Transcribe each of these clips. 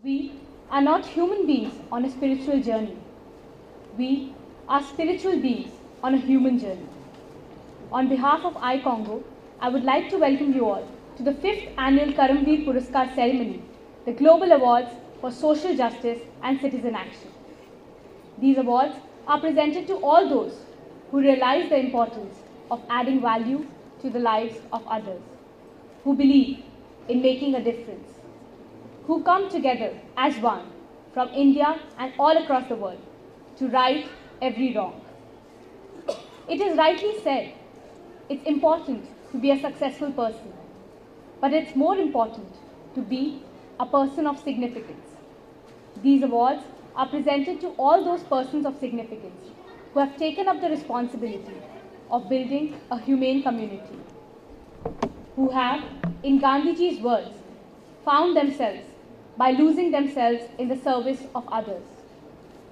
We are not human beings on a spiritual journey. We are spiritual beings on a human journey. On behalf of iCongo, I would like to welcome you all to the 5th Annual Karamveer Puraskar Ceremony, the Global Awards for Social Justice and Citizen Action. These awards are presented to all those who realize the importance of adding value to the lives of others, who believe in making a difference, who come together as one from India and all across the world to right every wrong. It is rightly said, it's important to be a successful person, but it's more important to be a person of significance. These awards are presented to all those persons of significance who have taken up the responsibility of building a humane community, who have, in Gandhiji's words, found themselves by losing themselves in the service of others,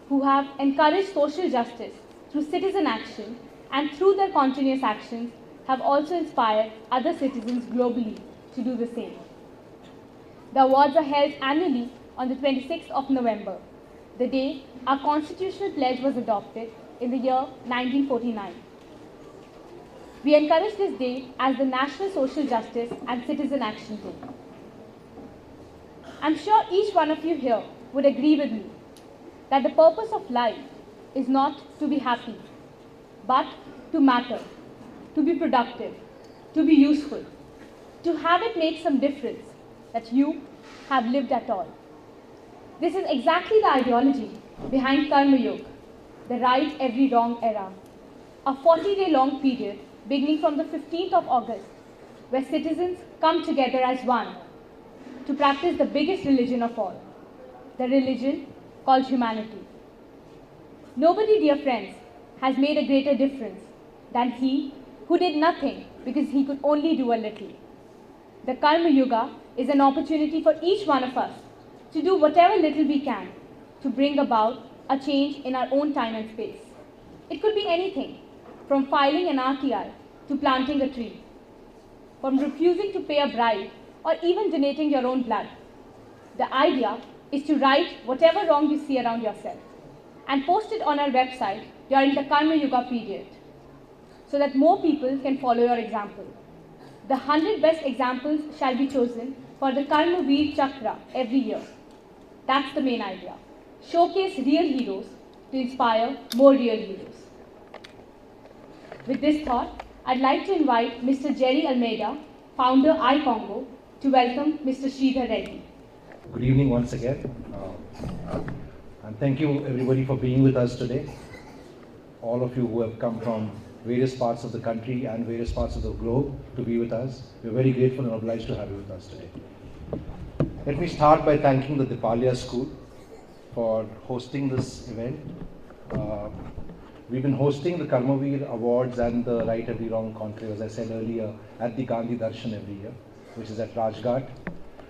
who have encouraged social justice through citizen action and through their continuous actions have also inspired other citizens globally to do the same. The awards are held annually on the 26th of November, the day our constitutional pledge was adopted in the year 1949. We encourage this day as the National Social Justice and Citizen Action Day. I'm sure each one of you here would agree with me that the purpose of life is not to be happy, but to matter, to be productive, to be useful, to have it make some difference that you have lived at all. This is exactly the ideology behind Karma Yoga, the right every wrong era, a 40-day long period beginning from the 15th of August, where citizens come together as one to practice the biggest religion of all, the religion called humanity. Nobody, dear friends, has made a greater difference than he who did nothing because he could only do a little. The Karma Yoga is an opportunity for each one of us to do whatever little we can to bring about a change in our own time and space. It could be anything, from filing an RTI to planting a tree, from refusing to pay a bribe or even donating your own blood. The idea is to right whatever wrong you see around yourself and post it on our website during the Karma Yoga period so that more people can follow your example. The 100 best examples shall be chosen for the Karma Veer Chakra every year. That's the main idea. Showcase real heroes to inspire more real heroes. With this thought, I'd like to invite Mr. Jerry Almeida, founder iCongo, to welcome Mr. Sridhar Reddy. Good evening once again. And thank you everybody for being with us today. All of you who have come from various parts of the country and various parts of the globe to be with us. We're very grateful and obliged to have you with us today. Let me start by thanking the Dipalia School for hosting this event. We've been hosting the Karmaveer Awards and the Right Every Wrong Conclave, as I said earlier, at the Gandhi Darshan every year, which is at Rajghat.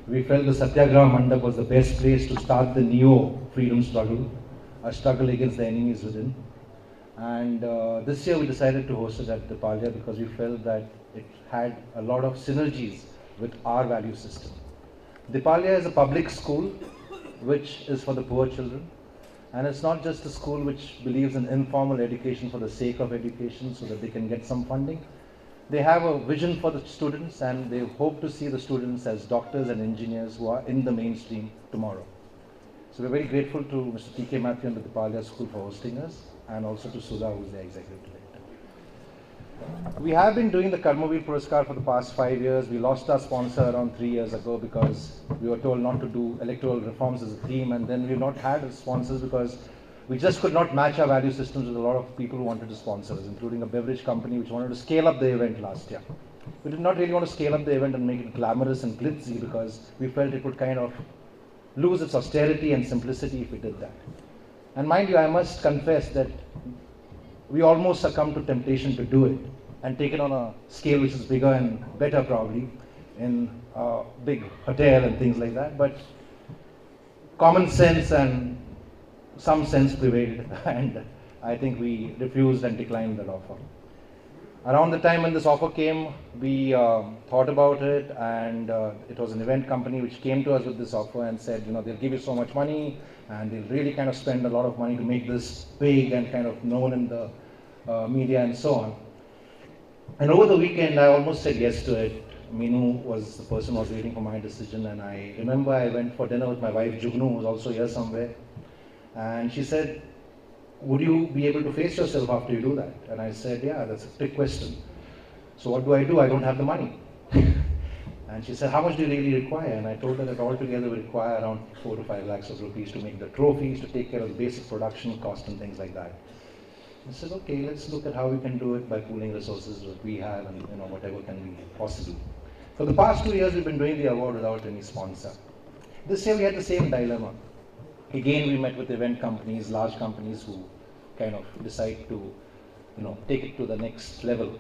We felt the Satyagraha Mandap was the best place to start the neo-freedom struggle, a struggle against the enemies within. And this year we decided to host it at Dipalia because we felt that it had a lot of synergies with our value system. Dipalia is a public school which is for the poor children. And it's not just a school which believes in informal education for the sake of education so that they can get some funding. They have a vision for the students and they hope to see the students as doctors and engineers who are in the mainstream tomorrow. So we're very grateful to Mr. T.K. Matthew and the Dipalia School for hosting us and also to Sudha, who is the executive director. We have been doing the Karmaveer Puraskar for the past 5 years. We lost our sponsor around 3 years ago because we were told not to do electoral reforms as a theme, and then we've not had sponsors because we just could not match our value systems with a lot of people who wanted to sponsor us, including a beverage company which wanted to scale up the event last year. We did not really want to scale up the event and make it glamorous and glitzy because we felt it would kind of lose its austerity and simplicity if we did that. And mind you, I must confess that we almost succumbed to temptation to do it and take it on a scale which is bigger and better probably in a big hotel and things like that. But common sense and some sense prevailed and I think we refused and declined that offer. Around the time when this offer came, we thought about it, and it was an event company which came to us with this offer and said, they'll give you so much money, and they'll really kind of spend a lot of money to make this big and kind of known in the media and so on. And over the weekend, I almost said yes to it. Meenu was the person who was waiting for my decision, and I remember I went for dinner with my wife, Jugnu, who was also here somewhere, and she said, would you be able to face yourself after you do that? And I said, yeah, that's a big question. So what do? I don't have the money. And she said, how much do you really require? And I told her that altogether we require around 4 to 5 lakhs of rupees to make the trophies, to take care of the basic production cost and things like that. I said, okay, let's look at how we can do it by pooling resources that we have and whatever can be possible. For the past 2 years, we've been doing the award without any sponsor. This year we had the same dilemma. Again, we met with event companies, large companies who kind of decide to, take it to the next level.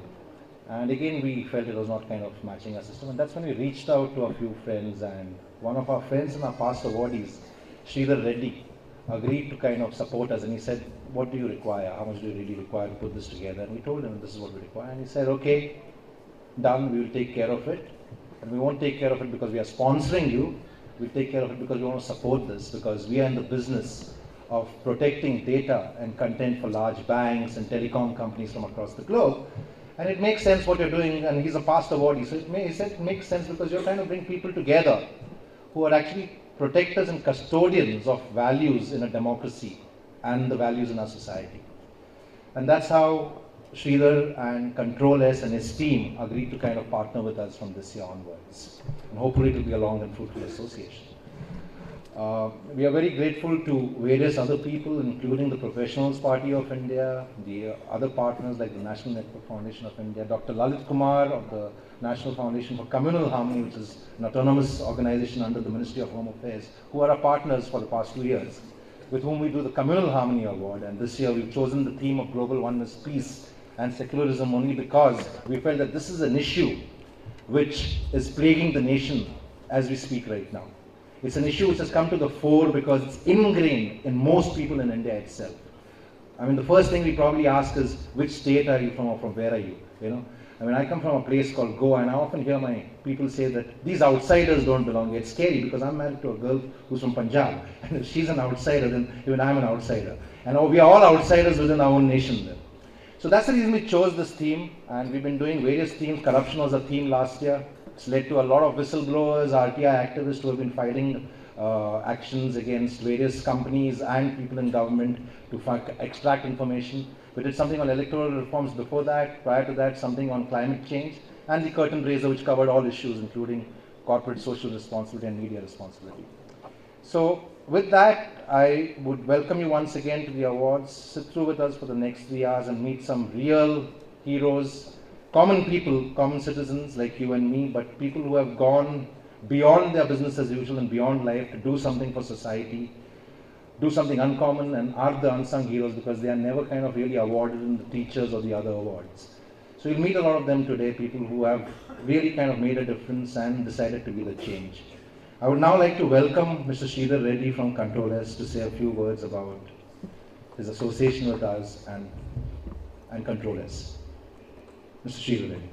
And again, we felt it was not kind of matching our system. And that's when we reached out to a few friends, and one of our friends and our past awardees, Sridhar Reddy, agreed to kind of support us. And he said, what do you require? How much do you really require to put this together? And we told him this is what we require. And he said, okay, done, we will take care of it. And we won't take care of it because we are sponsoring you. We'll take care of it because we want to support this, because we are in the business of protecting data and content for large banks and telecom companies from across the globe. And it makes sense what you're doing, and he's a past awardee, so he said it makes sense because you're trying to bring people together who are actually protectors and custodians of values in a democracy and the values in our society. And that's how Sridhar and Control S and his team agreed to kind of partner with us from this year onwards. And hopefully it will be a long and fruitful association. We are very grateful to various other people, including the Professionals Party of India, the other partners like the National Network Foundation of India, Dr. Lalit Kumar of the National Foundation for Communal Harmony, which is an autonomous organization under the Ministry of Home Affairs, who are our partners for the past 2 years, with whom we do the Communal Harmony Award. And this year we've chosen the theme of Global Oneness, Peace and Secularism only because we felt that this is an issue which is plaguing the nation as we speak right now. It's an issue which has come to the fore because it's ingrained in most people in India itself. I mean, the first thing we probably ask is, which state are you from or from where are you? I come from a place called Goa, and I often hear my people say that these outsiders don't belong here. It's scary because I'm married to a girl who's from Punjab, and if she's an outsider, then even I'm an outsider. And we are all outsiders within our own nation then. So that's the reason we chose this theme, and we've been doing various themes. Corruption was a theme last year. It's led to a lot of whistleblowers, RTI activists who have been fighting actions against various companies and people in government to extract information. We did something on electoral reforms before that. Prior to that, something on climate change, and the curtain raiser, which covered all issues, including corporate social responsibility and media responsibility. So with that, I would welcome you once again to the awards. Sit through with us for the next 3 hours and meet some real heroes, common people, common citizens like you and me, but people who have gone beyond their business as usual and beyond life to do something for society, do something uncommon, and are the unsung heroes because they are never kind of really awarded in the teachers or the other awards. So you'll meet a lot of them today, people who have really kind of made a difference and decided to be the change. I would now like to welcome Mr. Sridhar Reddy from Control S to say a few words about his association with us and Control S. Mr. Sridhar Reddy.